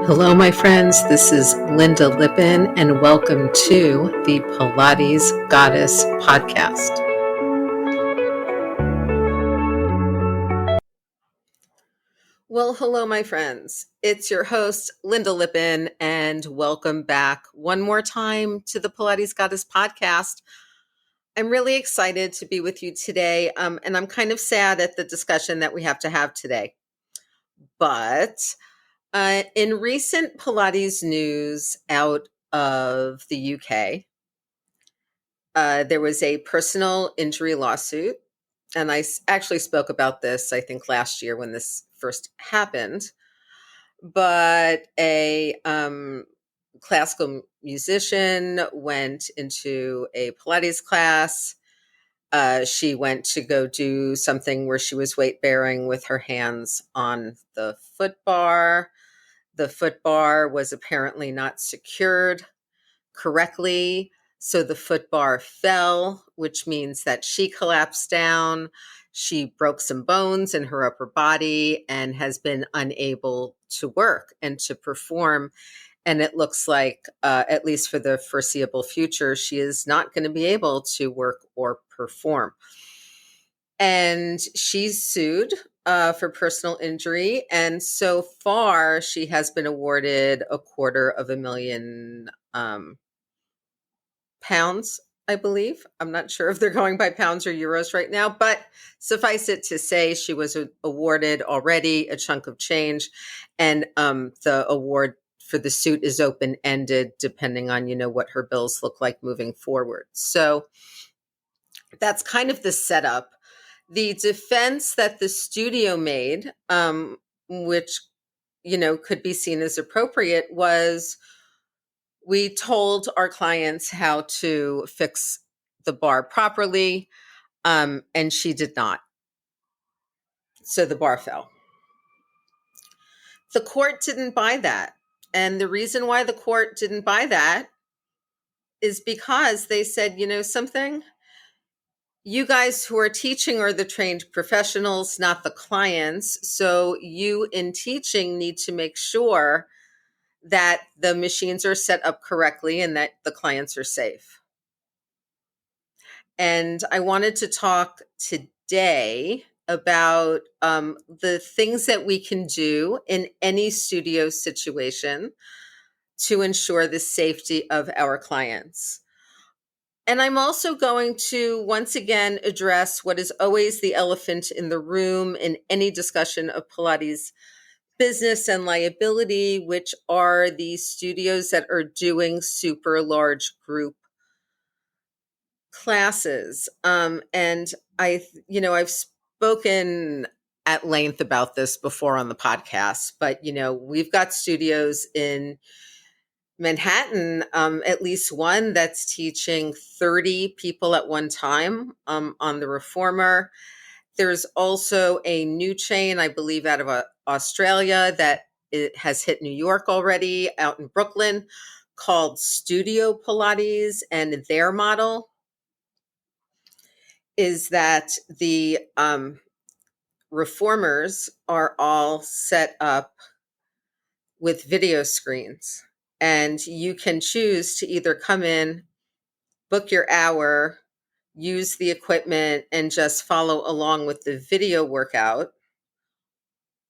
Hello, my friends. This is Lynda Lippin, and welcome to the Pilates Goddess podcast. Well, hello, my friends. It's your host, Lynda Lippin, and welcome back one more time to the Pilates Goddess podcast. I'm really excited to be with you today, and I'm kind of sad at the discussion that we have to have today. But in recent Pilates news out of the UK, there was a personal injury lawsuit. And actually spoke about this, I think, last year when this first happened. But a classical musician went into a Pilates class. She went to go do something where she was weight bearing with her hands on the foot bar. The foot bar was apparently not secured correctly. So the foot bar fell, which means that she collapsed down. She broke some bones in her upper body and has been unable to work and to perform. And it looks like, at least for the foreseeable future, she is not going to be able to work or perform. And she's sued for personal injury. And so far, she has been awarded $250,000 pounds, I believe. I'm not sure if they're going by pounds or euros right now, but suffice it to say, she was awarded already a chunk of change, and the award for the suit is open-ended, depending on what her bills look like moving forward. So that's kind of the setup. The defense that the studio made, which could be seen as appropriate, was we told our clients how to fix the bar properly, and she did not. So the bar fell. The court didn't buy that. And the reason why the court didn't buy that is because they said, something? You guys who are teaching are the trained professionals, not the clients. So you in teaching need to make sure that the machines are set up correctly and that the clients are safe. And I wanted to talk today about the things that we can do in any studio situation to ensure the safety of our clients. And I'm also going to once again address what is always the elephant in the room in any discussion of Pilates business and liability, which are the studios that are doing super large group classes. And I've spoken at length about this before on the podcast, but we've got studios in Manhattan, at least one that's teaching 30 people at one time on the Reformer. There's also a new chain, I believe, out of Australia that it has hit New York already, out in Brooklyn, called Studio Pilates. And their model is that the reformers are all set up with video screens. And you can choose to either come in, book your hour, use the equipment, and just follow along with the video workout.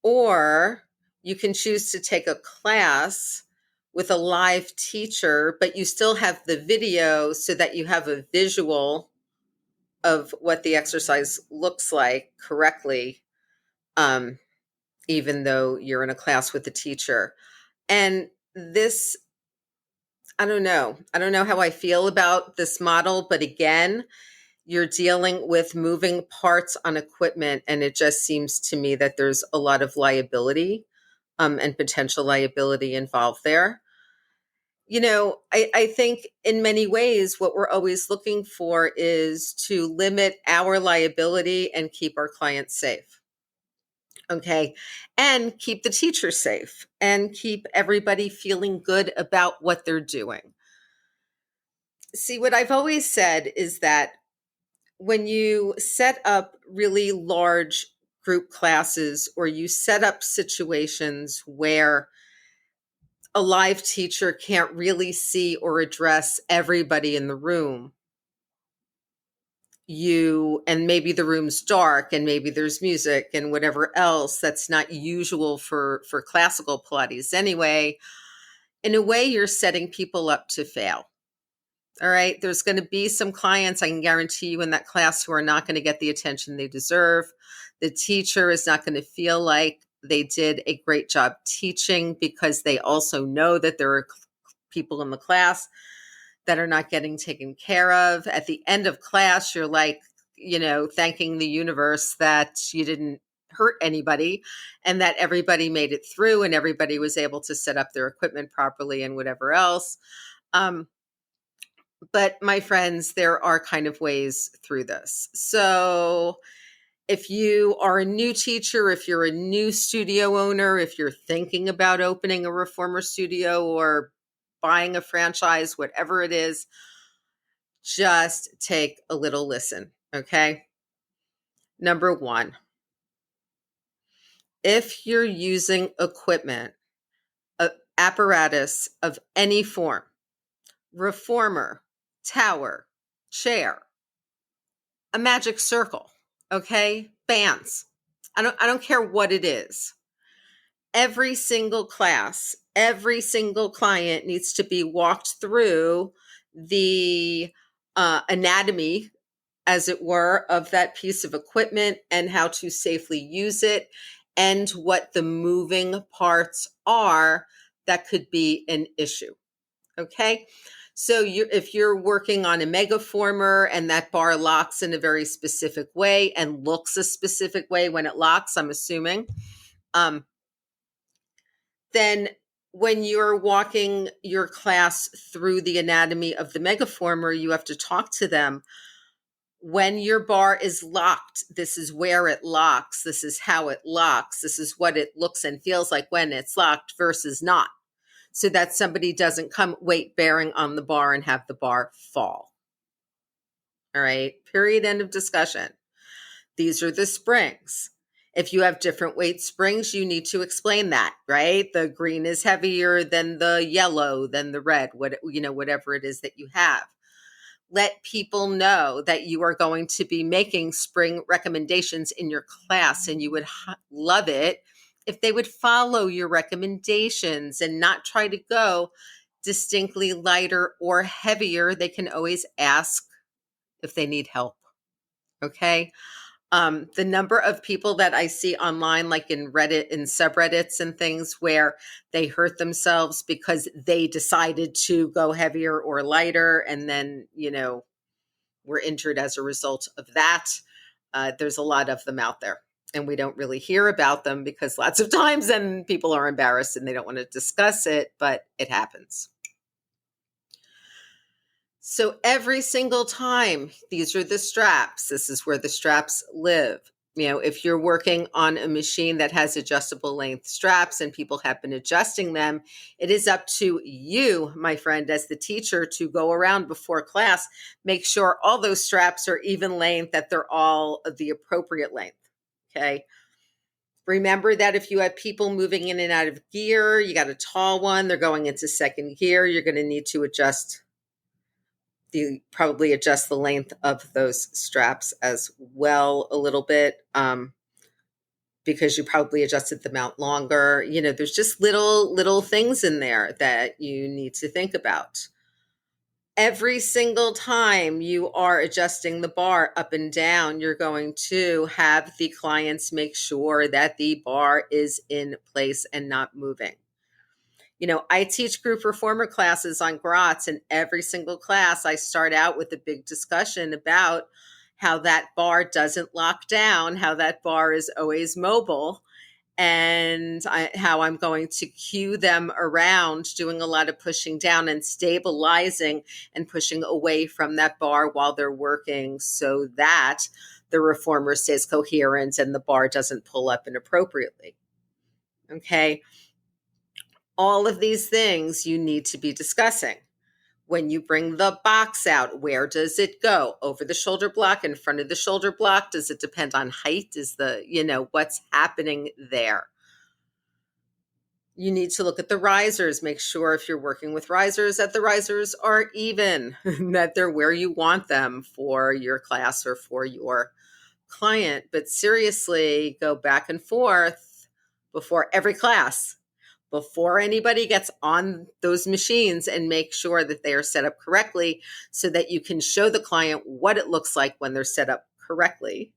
Or you can choose to take a class with a live teacher, but you still have the video so that you have a visual of what the exercise looks like correctly, even though you're in a class with a teacher. And this, I don't know how I feel about this model, but again, you're dealing with moving parts on equipment, and it just seems to me that there's a lot of liability and potential liability involved there. I think in many ways, what we're always looking for is to limit our liability and keep our clients safe. Okay. And keep the teacher safe and keep everybody feeling good about what they're doing. See, what I've always said is that when you set up really large group classes or you set up situations where a live teacher can't really see or address everybody in the room. And maybe the room's dark and maybe there's music and whatever else that's not usual for classical Pilates anyway. In a way, you're setting people up to fail. All right. There's going to be some clients, I can guarantee you, in that class who are not going to get the attention they deserve. The teacher is not going to feel like they did a great job teaching because they also know that there are people in the class that are not getting taken care of. At the end of class, you're like, thanking the universe that you didn't hurt anybody and that everybody made it through and everybody was able to set up their equipment properly and whatever else. But my friends, there are kind of ways through this. So if you are a new teacher, if you're a new studio owner, if you're thinking about opening a reformer studio or buying a franchise, whatever it is, just take a little listen, okay? Number one, if you're using equipment, apparatus of any form, reformer, tower, chair, a magic circle, okay? Bands. I don't care what it is. Every single class, every single client needs to be walked through the anatomy, as it were, of that piece of equipment and how to safely use it and what the moving parts are that could be an issue. Okay. So if you're working on a megaformer and that bar locks in a very specific way and looks a specific way when it locks, I'm assuming, then when you're walking your class through the anatomy of the megaformer, you have to talk to them. When your bar is locked, this is where it locks. This is how it locks. This is what it looks and feels like when it's locked versus not. So that somebody doesn't come weight bearing on the bar and have the bar fall. All right. Period. End of discussion. These are the springs. If you have different weight springs, you need to explain that, right? The green is heavier than the yellow, than the red, whatever it is that you have. Let people know that you are going to be making spring recommendations in your class, and you would love it if they would follow your recommendations and not try to go distinctly lighter or heavier. They can always ask if they need help. Okay. The number of people that I see online, like in Reddit and subreddits and things, where they hurt themselves because they decided to go heavier or lighter and then, were injured as a result of that. There's a lot of them out there. And we don't really hear about them because lots of times then people are embarrassed and they don't want to discuss it, but it happens. So every single time, these are the straps. This is where the straps live. If you're working on a machine that has adjustable length straps and people have been adjusting them, it is up to you, my friend, as the teacher, to go around before class, make sure all those straps are even length, that they're all the appropriate length. Okay. Remember that if you have people moving in and out of gear, you got a tall one, they're going into second gear, you're going to need to probably adjust the length of those straps as well a little bit, because you probably adjusted them out longer. There's just little things in there that you need to think about. Every single time you are adjusting the bar up and down, you're going to have the clients make sure that the bar is in place and not moving. I teach group reformer classes on Grotz, and every single class I start out with a big discussion about how that bar doesn't lock down, how that bar is always mobile, and how I'm going to cue them around doing a lot of pushing down and stabilizing and pushing away from that bar while they're working so that the reformer stays coherent and the bar doesn't pull up inappropriately. Okay. All of these things you need to be discussing. When you bring the box out, where does it go? Over the shoulder block, in front of the shoulder block? Does it depend on height? Is what's happening there? You need to look at the risers, make sure if you're working with risers that the risers are even, that they're where you want them for your class or for your client. But seriously, go back and forth before every class, before anybody gets on those machines, and make sure that they are set up correctly so that you can show the client what it looks like when they're set up correctly.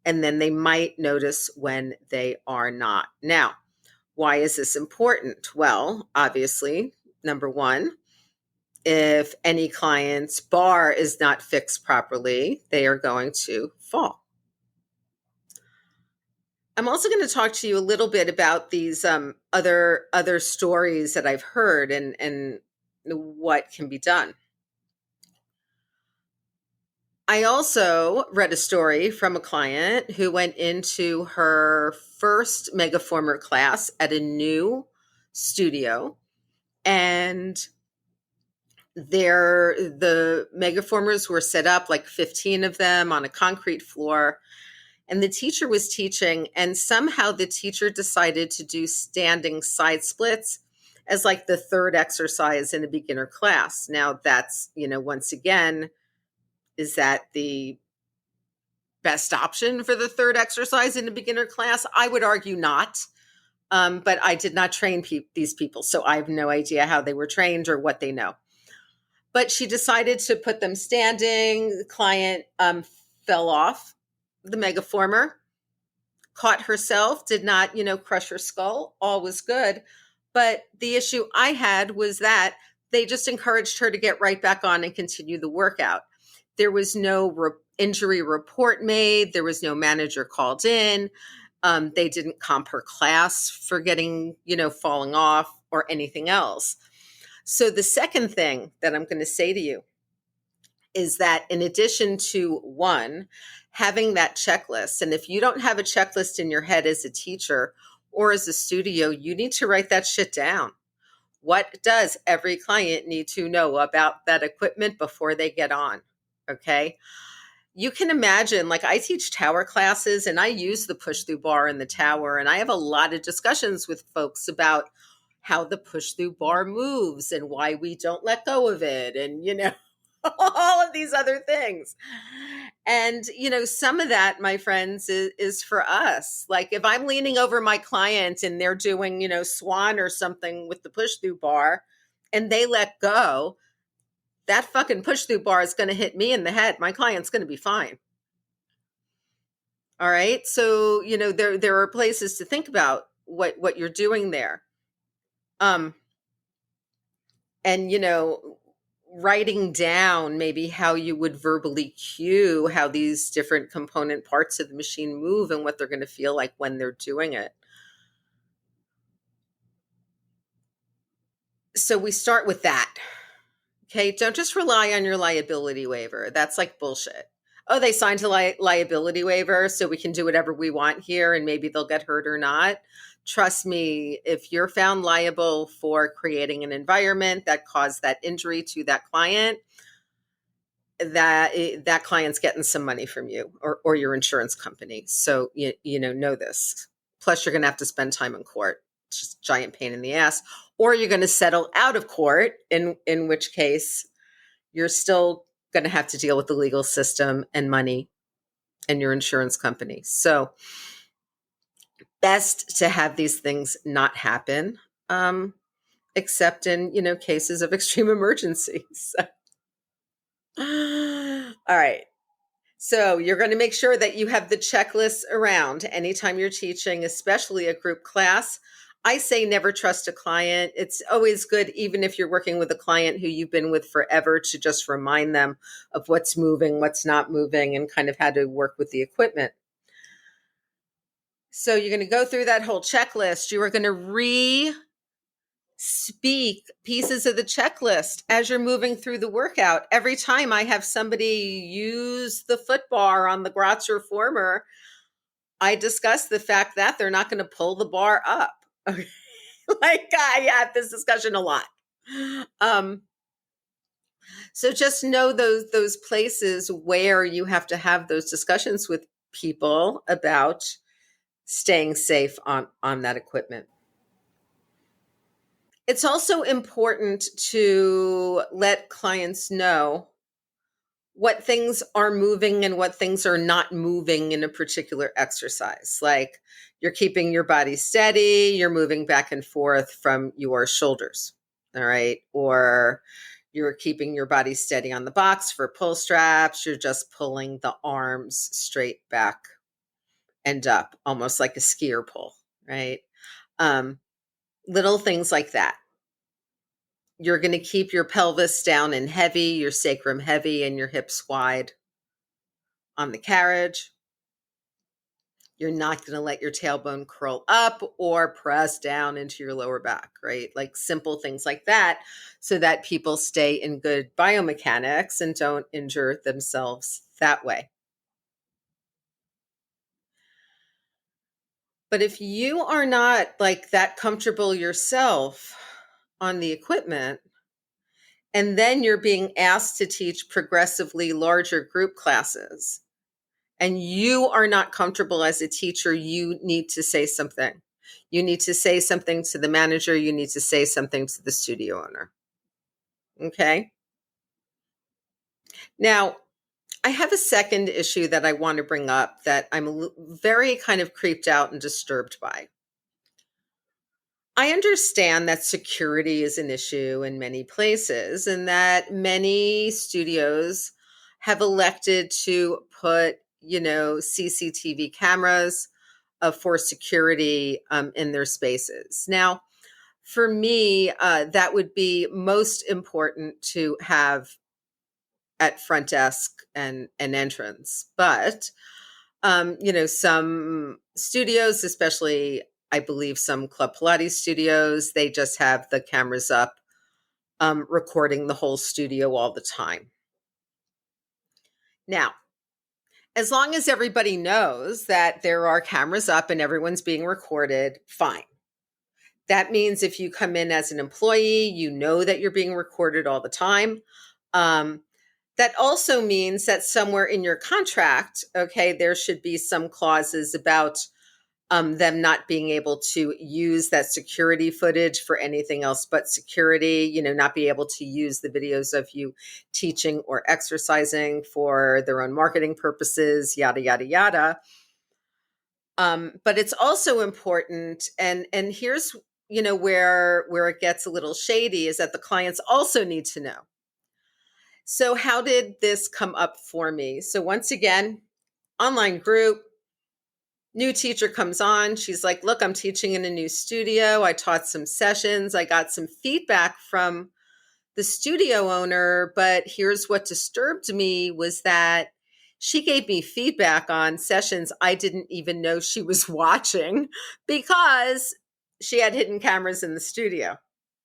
And then they might notice when they are not. Now, why is this important? Well, obviously, number one, if any client's bar is not fixed properly, they are going to fall. I'm also going to talk to you a little bit about these other stories that I've heard and what can be done. I also read a story from a client who went into her first Megaformer class at a new studio, and the Megaformers were set up, like 15 of them on a concrete floor, and the teacher was teaching, and somehow the teacher decided to do standing side splits as like the third exercise in a beginner class. Now that's, once again, is that the best option for the third exercise in a beginner class? I would argue not. But I did not train these people, so I have no idea how they were trained or what they know. But she decided to put them standing. The client fell off the Megaformer, caught herself, did not, crush her skull. All was good. But the issue I had was that they just encouraged her to get right back on and continue the workout. There was no injury report made. There was no manager called in. They didn't comp her class for getting, falling off or anything else. So the second thing that I'm going to say to you is that in addition to one, having that checklist, and if you don't have a checklist in your head as a teacher or as a studio, you need to write that shit down. What does every client need to know about that equipment before they get on? Okay. You can imagine, like, I teach tower classes and I use the push through bar in the tower. And I have a lot of discussions with folks about how the push through bar moves and why we don't let go of it. And, all of these other things. And, some of that, my friends, is for us. Like if I'm leaning over my client and they're doing, swan or something with the push through bar and they let go, that fucking push through bar is going to hit me in the head. My client's going to be fine. All right. So, there are places to think about what you're doing there. And, writing down maybe how you would verbally cue how these different component parts of the machine move and what they're going to feel like when they're doing it. So we start with that. Okay, don't just rely on your liability waiver. That's like bullshit. Oh, they signed a liability waiver, so we can do whatever we want here, and maybe they'll get hurt or not. Trust me, if you're found liable for creating an environment that caused that injury to that client, that client's getting some money from you or your insurance company. So, know this. Plus, you're going to have to spend time in court. It's just a giant pain in the ass. Or you're going to settle out of court, in which case you're still going to have to deal with the legal system and money and your insurance company. So best to have these things not happen, except in, cases of extreme emergencies. All right. So you're going to make sure that you have the checklists around anytime you're teaching, especially a group class. I say never trust a client. It's always good, even if you're working with a client who you've been with forever, to just remind them of what's moving, what's not moving, and kind of how to work with the equipment. So you're going to go through that whole checklist. You are going to speak pieces of the checklist as you're moving through the workout. Every time I have somebody use the foot bar on the Gratzer former, I discuss the fact that they're not going to pull the bar up. Okay. Like I have this discussion a lot. So just know those places where you have to have those discussions with people about staying safe on that equipment. It's also important to let clients know what things are moving and what things are not moving in a particular exercise. Like you're keeping your body steady, you're moving back and forth from your shoulders, all right? Or you're keeping your body steady on the box for pull straps, you're just pulling the arms straight back and up, almost like a skier pull, right? Um, Little things like that. You're going to keep your pelvis down and heavy, your sacrum heavy, and your hips wide on the carriage. You're not going to let your tailbone curl up or press down into your lower back, right? Like simple things like that, so that people stay in good biomechanics and don't injure themselves that way. But if you are not like that comfortable yourself on the equipment, and then you're being asked to teach progressively larger group classes, and you are not comfortable as a teacher, you need to say something. You need to say something to the manager. You need to say something to the studio owner. Okay. Now, I have a second issue that I want to bring up that I'm very kind of creeped out and disturbed by. I understand that security is an issue in many places and that many studios have elected to put, CCTV cameras for security in their spaces. Now, for me, that would be most important to have at front desk and entrance. But some studios, especially I believe some Club Pilates studios, they just have the cameras up, recording the whole studio all the time. Now, as long as everybody knows that there are cameras up and everyone's being recorded, fine. That means if you come in as an employee, you know that you're being recorded all the time. That also means that somewhere in your contract, okay, there should be some clauses about them not being able to use that security footage for anything else but security, not be able to use the videos of you teaching or exercising for their own marketing purposes, yada, yada, yada. But it's also important, and here's, where it gets a little shady, is that the clients also need to know. So how did this come up for me? So once again, online group, new teacher comes on. She's like, look, I'm teaching in a new studio. I taught some sessions. I got some feedback from the studio owner, but here's what disturbed me was that she gave me feedback on sessions I didn't even know she was watching because she had hidden cameras in the studio.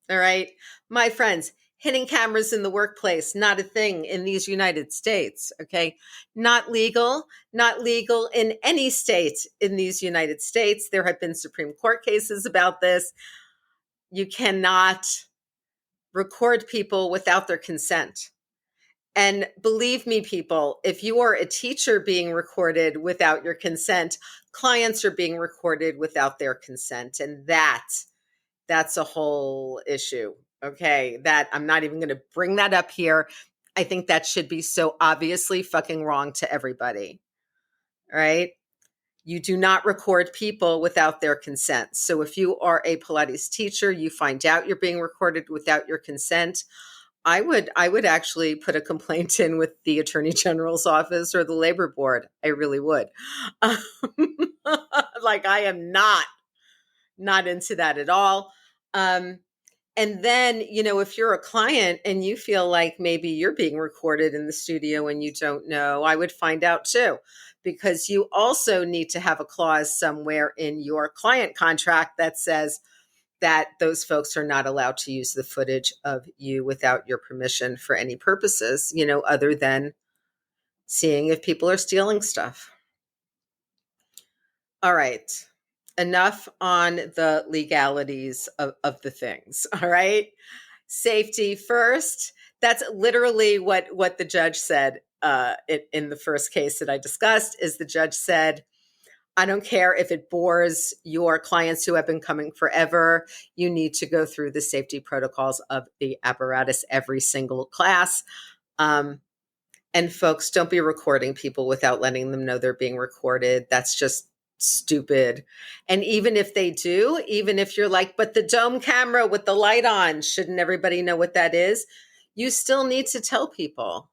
All right. My friends, hidden cameras in the workplace, not a thing in these United States. Okay. Not legal in any state in these United States. There have been Supreme Court cases about this. You cannot record people without their consent. And believe me, people, if you are a teacher being recorded without your consent, clients are being recorded without their consent. And that's a whole issue. Okay. That I'm not even going to bring that up here. I think that should be so obviously fucking wrong to everybody. All right. You do not record people without their consent. So if you are a Pilates teacher, you find out you're being recorded without your consent, I would actually put a complaint in with the Attorney General's office or the Labor Board. I really would. Like I am not into that at all. And then, if you're a client and you feel like maybe you're being recorded in the studio and you don't know, I would find out too, because you also need to have a clause somewhere in your client contract that says that those folks are not allowed to use the footage of you without your permission for any purposes, other than seeing if people are stealing stuff. All right. Enough on the legalities of the things. All right. Safety first. That's literally what the judge said in the first case that I discussed. Is the judge said, I don't care if it bores your clients who have been coming forever. You need to go through the safety protocols of the apparatus every single class. And folks, don't be recording people without letting them know they're being recorded. That's just stupid. And even if they do, even if you're like, but the dome camera with the light on, shouldn't everybody know what that is? You still need to tell people.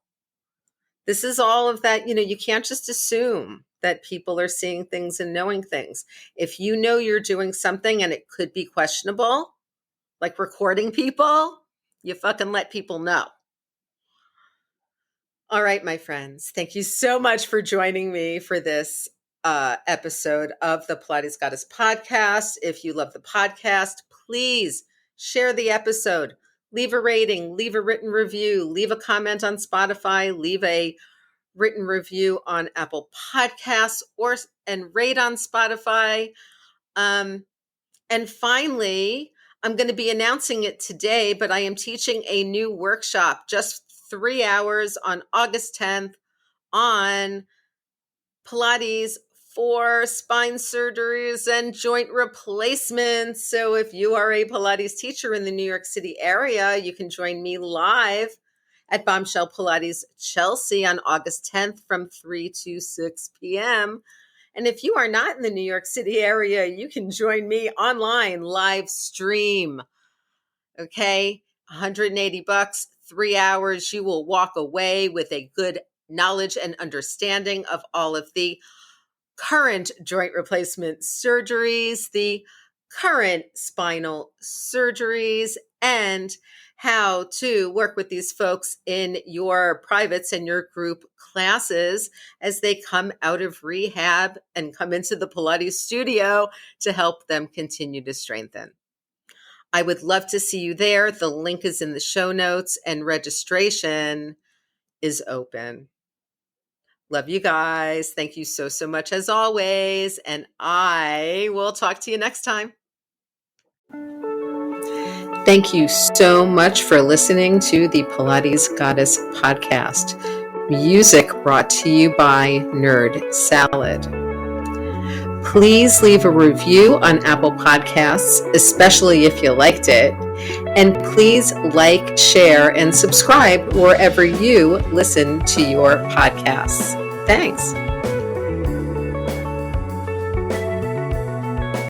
This is all of that, you can't just assume that people are seeing things and knowing things. If you know you're doing something and it could be questionable, like recording people, you fucking let people know. All right, my friends, thank you so much for joining me for this episode of the Pilates Goddess podcast. If you love the podcast, please share the episode, leave a rating, leave a written review, leave a comment on Spotify, leave a written review on Apple Podcasts, and rate on Spotify. And finally, I'm going to be announcing it today, but I am teaching a new workshop, just 3 hours on August 10th on Pilates for spine surgeries and joint replacements. So if you are a Pilates teacher in the New York City area, you can join me live at Bombshell Pilates Chelsea on August 10th from 3 to 6 p.m. And if you are not in the New York City area, you can join me online live stream. Okay, $180, 3 hours. You will walk away with a good knowledge and understanding of all of the current joint replacement surgeries, the current spinal surgeries, and how to work with these folks in your privates and your group classes as they come out of rehab and come into the Pilates studio to help them continue to strengthen. I would love to see you there. The link is in the show notes and registration is open. Love you guys. Thank you so, so much as always. And I will talk to you next time. Thank you so much for listening to the Pilates Goddess podcast. Music brought to you by Nerd Salad. Please leave a review on Apple Podcasts, especially if you liked it. And please like, share, and subscribe wherever you listen to your podcasts. Thanks.